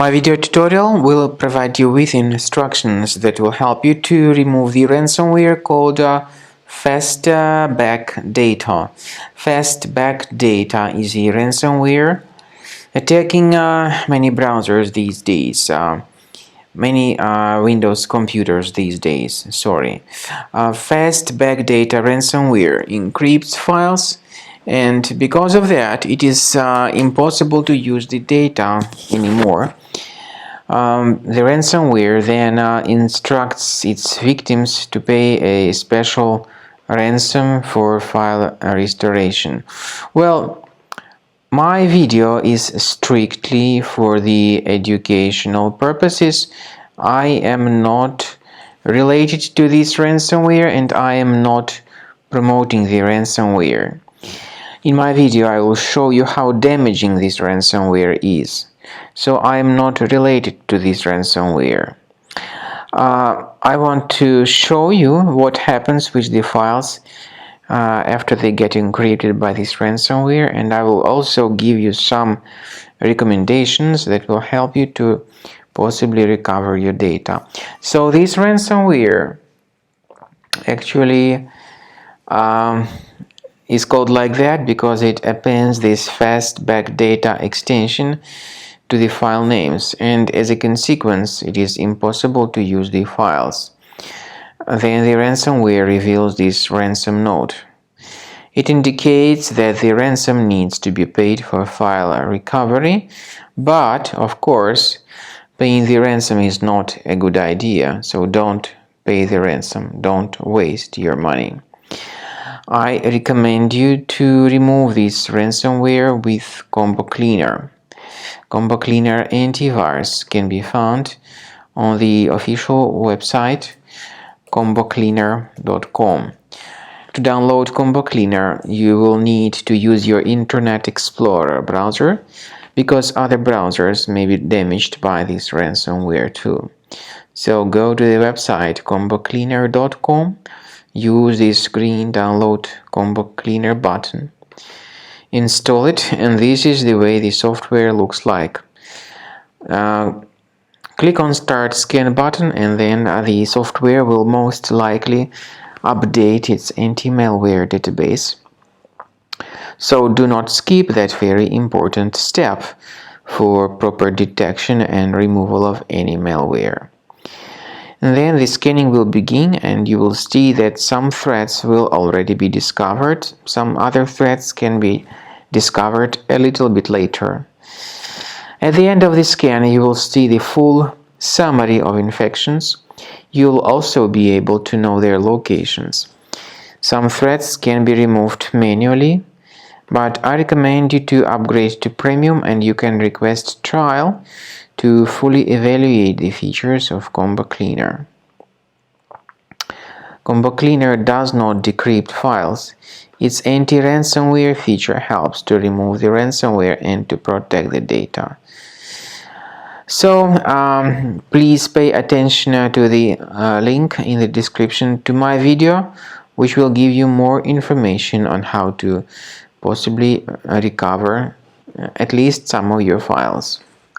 My video tutorial will provide you with instructions that will help you to remove the ransomware called Fastbackdata. Fastbackdata is a ransomware attacking many browsers these days, many Windows computers these days. Fastbackdata ransomware encrypts files, and because of that, it is impossible to use the data anymore. The ransomware then instructs its victims to pay a special ransom for file restoration. Well, my video is strictly for the educational purposes. I am not related to this ransomware and I am not promoting the ransomware. In my video, I will show you how damaging this ransomware is. So I am not related to this ransomware. I want to show you what happens with the files after they get encrypted by this ransomware, and I will also give you some recommendations that will help you to possibly recover your data. So this ransomware actually is called like that because it appends this Fastbackdata extension to the file names, and as a consequence it is impossible to use the files. Then the ransomware reveals this ransom note. It indicates that the ransom needs to be paid for file recovery, but of course paying the ransom is not a good idea, so don't pay the ransom, don't waste your money. I recommend you to remove this ransomware with Combo Cleaner. Cleaner Antivirus can be found on the official website combocleaner.com. To download Combo Cleaner, you will need to use your Internet Explorer browser because other browsers may be damaged by this ransomware too. So go to the website combocleaner.com, use this green download Combo Cleaner button. Install it, and this is the way the software looks like. Click on Start Scan button, and then the software will most likely update its anti-malware database. So do not skip that very important step for proper detection and removal of any malware. And then the scanning will begin, and you will see that some threats will already be discovered. Some other threats can be discovered a little bit later. At the end of the scan, you will see the full summary of infections. You'll also be able to know their locations. Some threats can be removed manually, but I recommend you to upgrade to Premium, and you can request trial to fully evaluate the features of Combo Cleaner. Combo Cleaner does not decrypt files. Its anti-ransomware feature helps to remove the ransomware and to protect the data. So please pay attention to the link in the description to my video, which will give you more information on how to possibly recover at least some of your files.